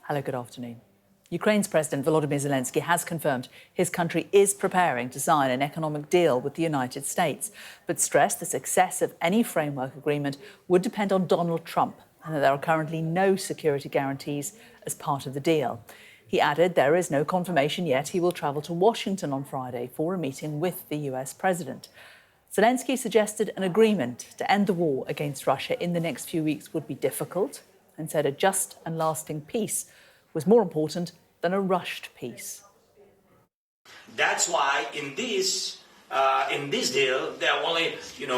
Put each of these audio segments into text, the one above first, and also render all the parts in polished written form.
Hello, good afternoon. Ukraine's President Volodymyr Zelenskyy has confirmed his country is preparing to sign an economic deal with the United States, but stressed the success of any framework agreement would depend on Donald Trump and that there are currently no security guarantees as part of the deal. He added there is no confirmation yet he will travel to Washington on Friday for a meeting with the US president. Zelenskyy suggested an agreement to end the war against Russia in the next few weeks would be difficult and said a just and lasting peace was more important than a rushed peace. That's why in this deal there are only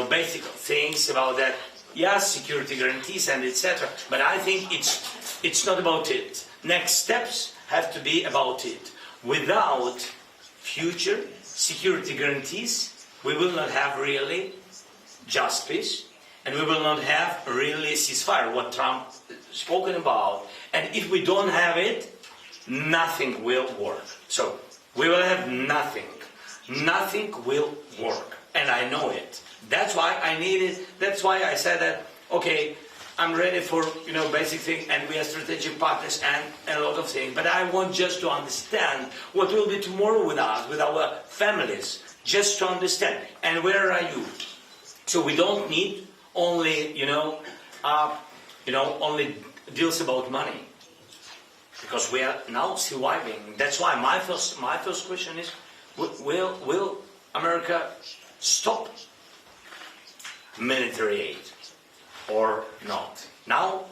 basic things about that. Yes, security guarantees and etc. But I think it's not about it. Next steps have to be about it. Without future security guarantees, we will not have really just peace, and we will not have really ceasefire, what Trump spoken about. And if we don't have it, nothing will work. So we will have nothing. Nothing will work, and I know it. That's why I need it. That's why I said that. Okay, I'm ready for basic things, and we are strategic partners and a lot of things. But I want just to understand what will be tomorrow with us, with our families, just to understand. And where are you? So we don't need only only deals about money, because we are now surviving. That's why my first question is: Will America stop military aid or not? Now,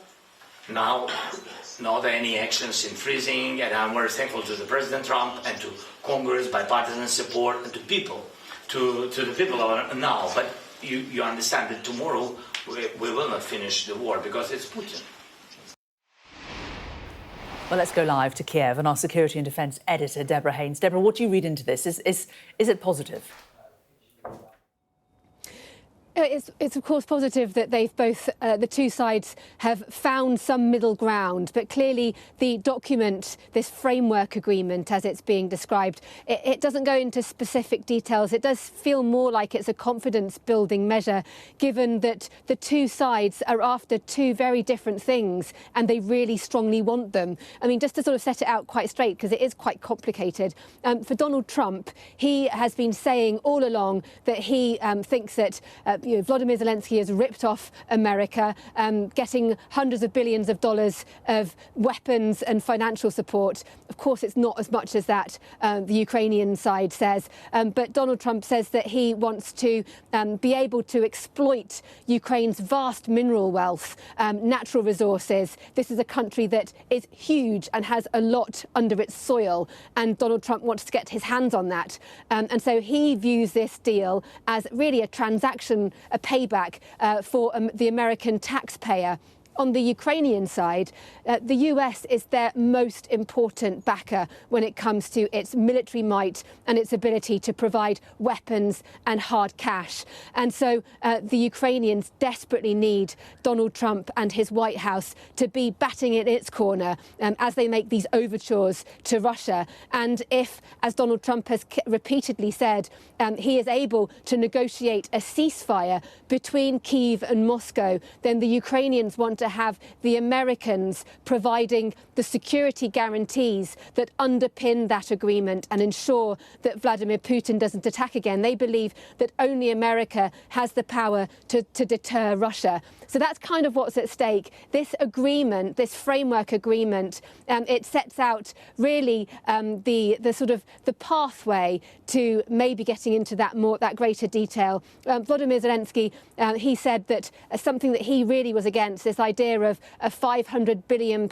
not any actions in freezing, and I'm very thankful to the President Trump and to Congress, bipartisan support, and to the people now. But you understand that tomorrow we will not finish the war because it's Putin. Well, let's go live to Kiev and our security and defence editor, Deborah Haynes. Deborah, what do you read into this? Is it positive? It's of course positive that they've both, the two sides have found some middle ground, but clearly the document, this framework agreement as it's being described, it doesn't go into specific details. It does feel more like it's a confidence building measure, given that the two sides are after two very different things and they really strongly want them. I mean, just to sort of set it out quite straight, because it is quite complicated. For Donald Trump, he has been saying all along that he thinks that Volodymyr Zelenskyy has ripped off America, getting hundreds of billions of dollars of weapons and financial support. Of course, it's not as much as that, the Ukrainian side says. But Donald Trump says that he wants to be able to exploit Ukraine's vast mineral wealth, natural resources. This is a country that is huge and has a lot under its soil. And Donald Trump wants to get his hands on that. And so he views this deal as really a transaction, a payback for the American taxpayer. On the Ukrainian side, the US is their most important backer when it comes to its military might and its ability to provide weapons and hard cash. And so the Ukrainians desperately need Donald Trump and his White House to be batting in its corner as they make these overtures to Russia. And if, as Donald Trump has repeatedly said, he is able to negotiate a ceasefire between Kyiv and Moscow, then the Ukrainians want to have the Americans providing the security guarantees that underpin that agreement and ensure that Vladimir Putin doesn't attack again. They believe that only America has the power to deter Russia. So that's kind of what's at stake. This agreement, this framework agreement, it sets out really the sort of the pathway to maybe getting into that greater detail. Volodymyr Zelenskyy, he said that something that he really was against, this idea of a £500 billion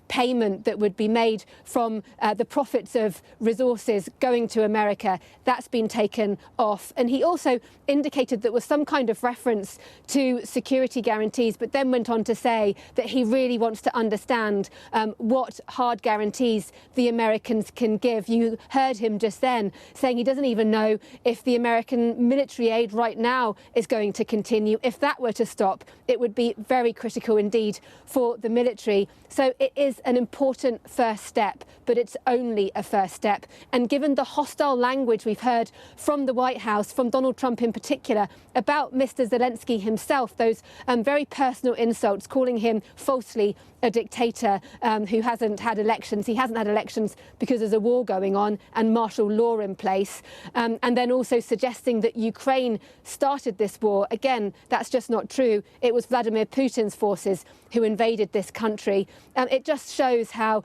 payment that would be made from the profits of resources going to America. That's been taken off. And he also indicated there was some kind of reference to security guarantees, but then went on to say that he really wants to understand what hard guarantees the Americans can give. You heard him just then saying he doesn't even know if the American military aid right now is going to continue. If that were to stop, it would be very critical indeed for the military. So it is an important first step, but it's only a first step. And given the hostile language we've heard from the White House, from Donald Trump in particular, about Mr. Zelenskyy himself, those very personal insults, calling him falsely a dictator who hasn't had elections. He hasn't had elections because there's a war going on and martial law in place. And then also suggesting that Ukraine started this war. Again, that's just not true. It was Vladimir Putin's forces who invaded this country. It just shows how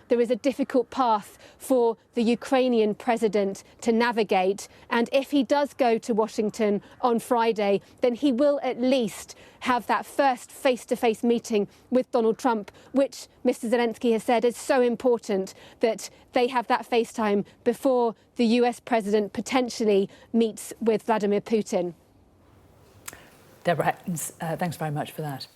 there is a difficult path for the Ukrainian president to navigate. And if he does go to Washington on Friday, then he will at least have that first face-to-face meeting with Donald Trump, which Mr. Zelensky has said is so important that they have that FaceTime before the US president potentially meets with Vladimir Putin. Deborah Hectons, thanks very much for that.